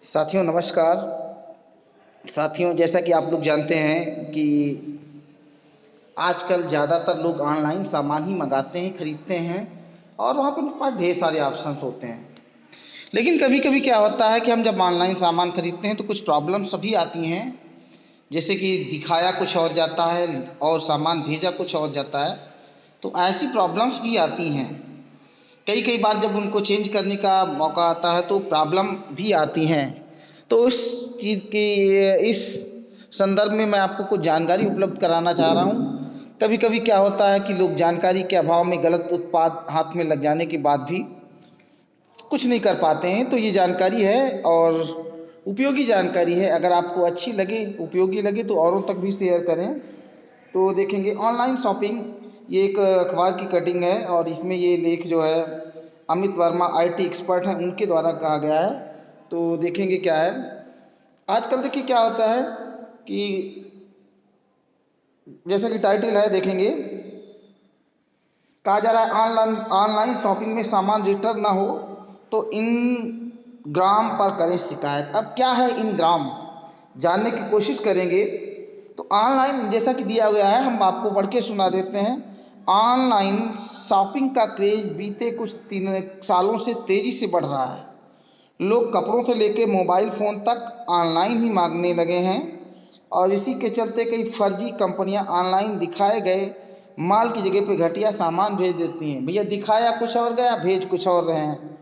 साथियों नमस्कार। साथियों, जैसा कि आप लोग जानते हैं कि आजकल ज़्यादातर लोग ऑनलाइन सामान ही मंगाते हैं, खरीदते हैं और वहाँ पे उनके पास ढेर सारे ऑप्शंस होते हैं। लेकिन कभी कभी क्या होता है कि हम जब ऑनलाइन सामान खरीदते हैं तो कुछ प्रॉब्लम्स भी आती हैं। जैसे कि दिखाया कुछ और जाता है और सामान भेजा कुछ और जाता है। तो ऐसी प्रॉब्लम्स भी आती हैं। कई कई बार जब उनको चेंज करने का मौका आता है तो प्रॉब्लम भी आती हैं। तो इस चीज़ की इस संदर्भ में मैं आपको कुछ जानकारी उपलब्ध कराना चाह रहा हूँ। कभी कभी क्या होता है कि लोग जानकारी के अभाव में गलत उत्पाद हाथ में लग जाने के बाद भी कुछ नहीं कर पाते हैं। तो ये जानकारी है और उपयोगी जानकारी है। अगर आपको अच्छी लगे, उपयोगी लगे तो औरों तक भी शेयर करें। तो देखेंगे ऑनलाइन शॉपिंग, ये एक अखबार की कटिंग है और इसमें ये लेख जो है अमित वर्मा आईटी एक्सपर्ट हैं उनके द्वारा कहा गया है। तो देखेंगे क्या है। आजकल देखिए क्या होता है कि जैसा कि टाइटल है, देखेंगे कहा जा रहा है ऑनलाइन ऑनलाइन शॉपिंग में सामान रिटर्न ना हो तो इन ग्राम पर करें शिकायत। अब क्या है इन ग्राम, जानने की कोशिश करेंगे। तो ऑनलाइन जैसा कि दिया गया है, हम आपको पढ़ के सुना देते हैं। ऑनलाइन शॉपिंग का क्रेज बीते कुछ 3 सालों से तेजी से बढ़ रहा है। लोग कपड़ों से लेकर मोबाइल फ़ोन तक ऑनलाइन ही मांगने लगे हैं और इसी के चलते कई फर्जी कंपनियां ऑनलाइन दिखाए गए माल की जगह पे घटिया सामान भेज देती हैं। भैया दिखाया कुछ और गया, भेज कुछ और रहे हैं।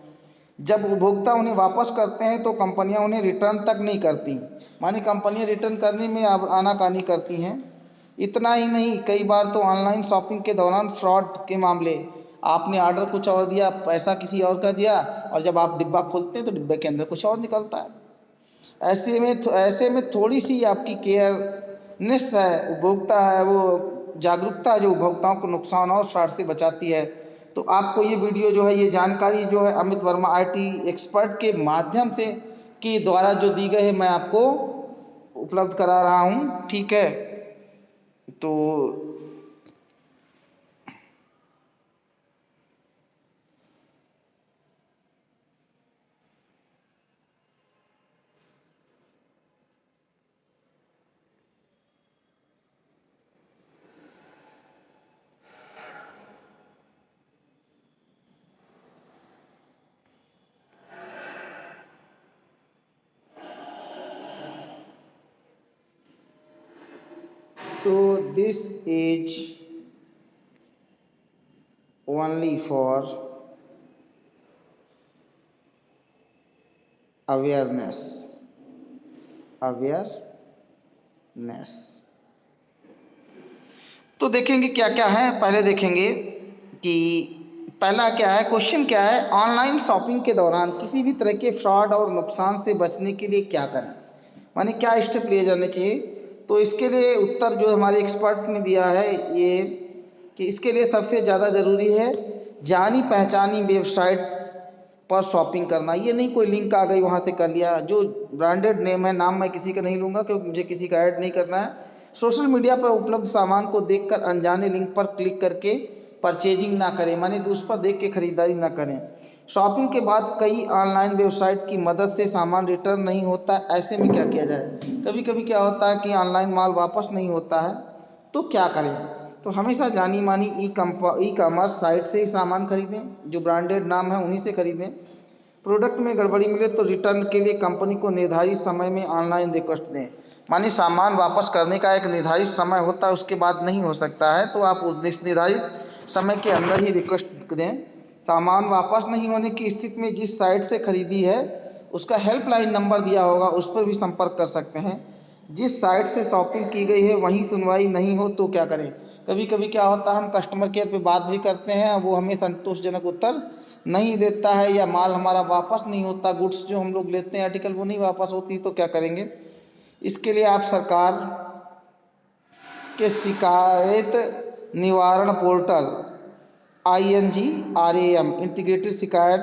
जब उपभोक्ता उन्हें वापस करते हैं तो कंपनियां उन्हें रिटर्न तक नहीं करती। मानी कंपनियां रिटर्न करने में अब आनाकानी करती हैं। इतना ही नहीं, कई बार तो ऑनलाइन शॉपिंग के दौरान फ्रॉड के मामले, आपने ऑर्डर कुछ और दिया, पैसा किसी और का दिया और जब आप डिब्बा खोलते हैं तो डिब्बे के अंदर कुछ और निकलता है। ऐसे में थोड़ी सी आपकी केयरनेस है, उपभोक्ता है वो जागरूकता है जो उपभोक्ताओं को नुकसान और फ्रॉड से बचाती है। तो आपको ये वीडियो जो है, ये जानकारी जो है अमित वर्मा आईटी एक्सपर्ट के माध्यम से के द्वारा जो दी गई है, मैं आपको उपलब्ध करा रहा हूँ। ठीक है। तो this is only for awareness awareness. तो देखेंगे क्या क्या है। पहले देखेंगे कि पहला क्या है, क्वेश्चन क्या है, ऑनलाइन शॉपिंग के दौरान किसी भी तरह के फ्रॉड और नुकसान से बचने के लिए क्या करें, माने क्या स्टेप लिए जाने चाहिए। तो इसके लिए उत्तर जो हमारे एक्सपर्ट ने दिया है ये कि इसके लिए सबसे ज़्यादा ज़रूरी है जानी पहचानी वेबसाइट पर शॉपिंग करना। ये नहीं कोई लिंक आ गई वहाँ से कर लिया। जो ब्रांडेड नेम है, नाम मैं किसी का नहीं लूँगा क्योंकि मुझे किसी का ऐड नहीं करना है। सोशल मीडिया पर उपलब्ध सामान को देखकर अनजाने लिंक पर क्लिक करके परचेजिंग ना करें, माने उस पर देख के खरीदारी ना करें। शॉपिंग के बाद कई ऑनलाइन वेबसाइट की मदद से सामान रिटर्न नहीं होता। ऐसे में क्या किया जाए, कभी कभी क्या होता है कि ऑनलाइन माल वापस नहीं होता है, तो क्या करें। तो हमेशा जानी मानी ई कॉमर्स साइट से ही सामान खरीदें, जो ब्रांडेड नाम है उन्हीं से खरीदें। प्रोडक्ट में गड़बड़ी मिले तो रिटर्न के लिए कंपनी को निर्धारित समय में ऑनलाइन रिक्वेस्ट दें। मानी सामान वापस करने का एक निर्धारित समय होता है, उसके बाद नहीं हो सकता है, तो आप उस निर्धारित समय के अंदर ही रिक्वेस्ट दें। सामान वापस नहीं होने की स्थिति में जिस साइट से खरीदी है उसका हेल्पलाइन नंबर दिया होगा, उस पर भी संपर्क कर सकते हैं। जिस साइट से शॉपिंग की गई है वहीं सुनवाई नहीं हो तो क्या करें। कभी कभी क्या होता है, हम कस्टमर केयर पे बात भी करते हैं, वो हमें संतोषजनक उत्तर नहीं देता है या माल हमारा वापस नहीं होता, गुड्स जो हम लोग लेते हैं आर्टिकल वो नहीं वापस होती, तो क्या करेंगे। इसके लिए आप सरकार के शिकायत निवारण पोर्टल INGRAM इंटीग्रेटेड शिकायत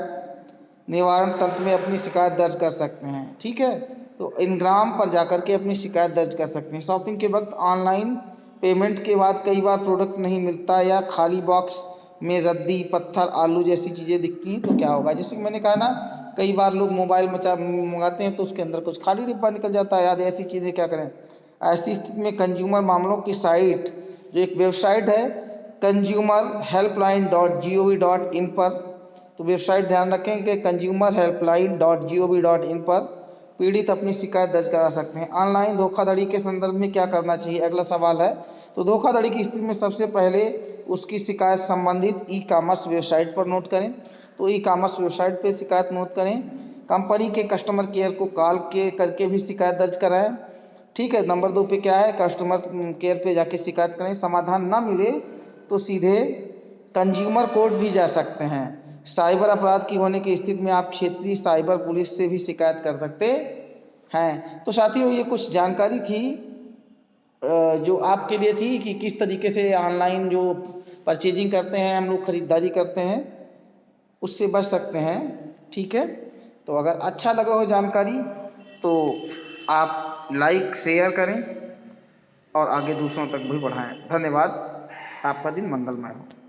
निवारण तंत्र में अपनी शिकायत दर्ज कर सकते हैं। ठीक है। तो इनग्राम पर जाकर के अपनी शिकायत दर्ज कर सकते हैं। शॉपिंग के वक्त ऑनलाइन पेमेंट के बाद कई बार प्रोडक्ट नहीं मिलता या खाली बॉक्स में रद्दी, पत्थर, आलू जैसी चीज़ें दिखती हैं, तो क्या होगा। जैसे कि मैंने कहा ना कई बार लोग मोबाइल मंगाते हैं तो उसके अंदर कुछ खाली डिब्बा निकल जाता है, याद ऐसी चीज़ें क्या करें। ऐसी स्थिति में कंज्यूमर मामलों की साइट, जो एक वेबसाइट है consumerhelpline.gov.in पर, तो वेबसाइट ध्यान रखें कि consumerhelpline.gov.in पर पीड़ित अपनी शिकायत दर्ज करा सकते हैं। ऑनलाइन धोखाधड़ी के संदर्भ में क्या करना चाहिए, अगला सवाल है। तो धोखाधड़ी की स्थिति में सबसे पहले उसकी शिकायत संबंधित ई कॉमर्स वेबसाइट पर नोट करें। तो ई कॉमर्स वेबसाइट पर शिकायत नोट करें। कंपनी के कस्टमर केयर को कॉल करके भी शिकायत दर्ज कराएं। ठीक है। नंबर 2 पे क्या है, कस्टमर केयर पे जाके शिकायत करें। समाधान ना मिले तो सीधे कंज्यूमर कोर्ट भी जा सकते हैं। साइबर अपराध की होने की स्थिति में आप क्षेत्रीय साइबर पुलिस से भी शिकायत कर सकते हैं। तो साथियों, ये कुछ जानकारी थी जो आपके लिए थी कि किस तरीके से ऑनलाइन जो परचेजिंग करते हैं हम लोग, खरीदारी करते हैं, उससे बच सकते हैं। ठीक है। तो अगर अच्छा लगा हो जानकारी तो आप लाइक शेयर करें और आगे दूसरों तक भी बढ़ाएं। धन्यवाद। आपका दिन मंगलमय हो।